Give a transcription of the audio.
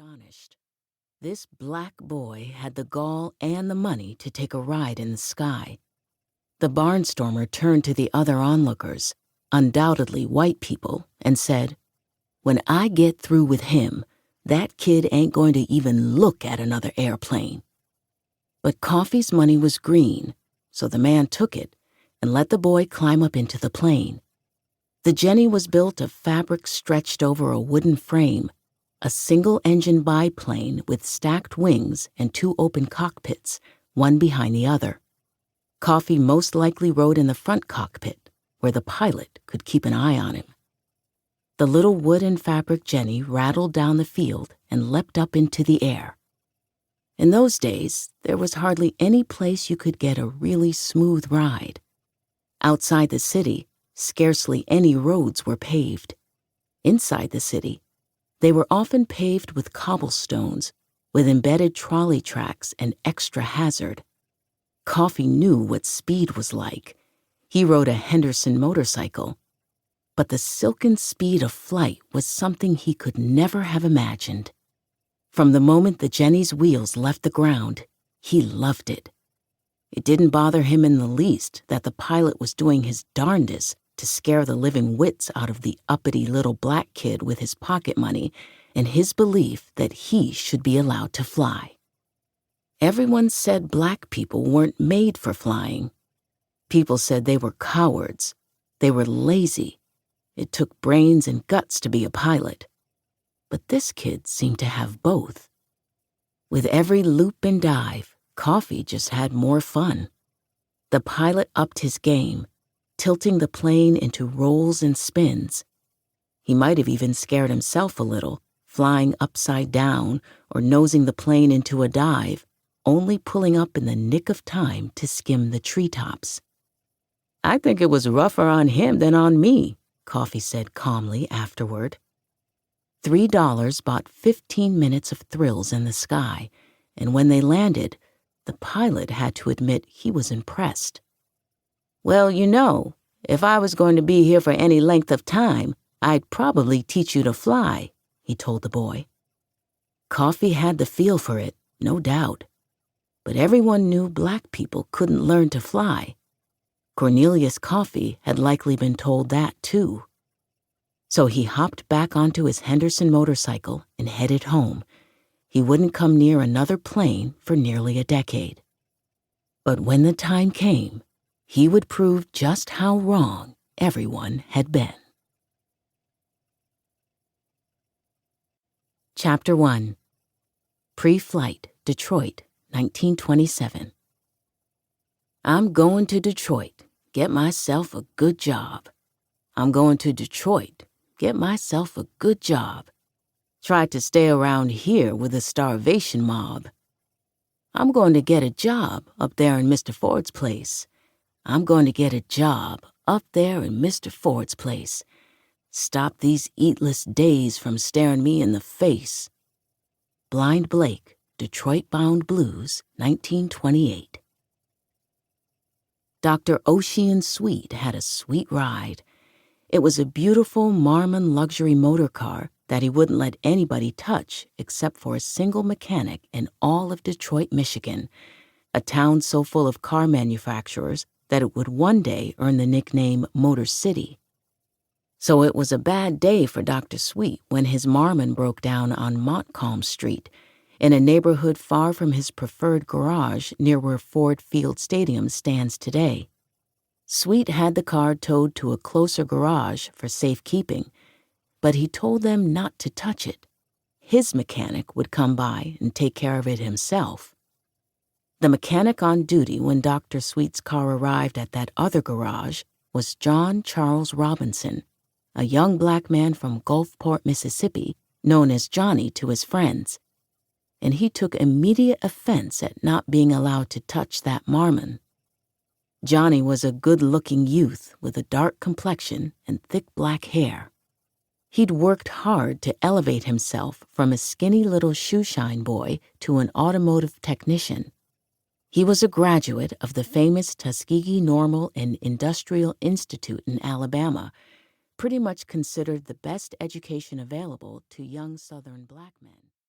astonished. This black boy had the gall and the money to take a ride in the sky. The barnstormer turned to the other onlookers, undoubtedly white people, and said, "When I get through with him, that kid ain't going to even look at another airplane." But Coffee's money was green, so the man took it and let the boy climb up into the plane. The Jenny was built of fabric stretched over a wooden frame, a single-engine biplane with stacked wings and two open cockpits, one behind the other. Coffee most likely rode in the front cockpit, where the pilot could keep an eye on him. The little wood and fabric Jenny rattled down the field and leapt up into the air. In those days, there was hardly any place you could get a really smooth ride. Outside the city, scarcely any roads were paved. Inside the city, they were often paved with cobblestones, with embedded trolley tracks and extra hazard. Coffee knew what speed was like. He rode a Henderson motorcycle. But the silken speed of flight was something he could never have imagined. From the moment the Jenny's wheels left the ground, he loved it. It didn't bother him in the least that the pilot was doing his darndest to scare the living wits out of the uppity little black kid with his pocket money and his belief that he should be allowed to fly. Everyone said black people weren't made for flying. People said they were cowards. They were lazy. It took brains and guts to be a pilot. But this kid seemed to have both. With every loop and dive, Coffee just had more fun. The pilot upped his game, tilting the plane into rolls and spins. He might have even scared himself a little, flying upside down or nosing the plane into a dive, only pulling up in the nick of time to skim the treetops. "I think it was rougher on him than on me," Coffee said calmly afterward. $3 bought 15 minutes of thrills in the sky, and when they landed, the pilot had to admit he was impressed. "Well, you know, if I was going to be here for any length of time, I'd probably teach you to fly," he told the boy. Coffee had the feel for it, no doubt. But everyone knew black people couldn't learn to fly. Cornelius Coffee had likely been told that, too. So he hopped back onto his Henderson motorcycle and headed home. He wouldn't come near another plane for nearly a decade. But when the time came, he would prove just how wrong everyone had been. Chapter 1. Pre-Flight, Detroit, 1927. "I'm going to Detroit, get myself a good job. I'm going to Detroit, get myself a good job. Tried to stay around here with the starvation mob. I'm going to get a job up there in Mr. Ford's place. I'm going to get a job up there in Mr. Ford's place. Stop these eatless days from staring me in the face." Blind Blake, Detroit-Bound Blues, 1928. Dr. Ocean Sweet had a sweet ride. It was a beautiful Marmon luxury motor car that he wouldn't let anybody touch except for a single mechanic in all of Detroit, Michigan, a town so full of car manufacturers that it would one day earn the nickname Motor City. So it was a bad day for Dr. Sweet when his Marmon broke down on Montcalm Street, in a neighborhood far from his preferred garage near where Ford Field Stadium stands today. Sweet had the car towed to a closer garage for safekeeping, but he told them not to touch it. His mechanic would come by and take care of it himself. The mechanic on duty when Dr. Sweet's car arrived at that other garage was John Charles Robinson, a young black man from Gulfport, Mississippi, known as Johnny to his friends. And he took immediate offense at not being allowed to touch that Marmon. Johnny was a good-looking youth with a dark complexion and thick black hair. He'd worked hard to elevate himself from a skinny little shoeshine boy to an automotive technician. He was a graduate of the famous Tuskegee Normal and Industrial Institute in Alabama, pretty much considered the best education available to young Southern black men.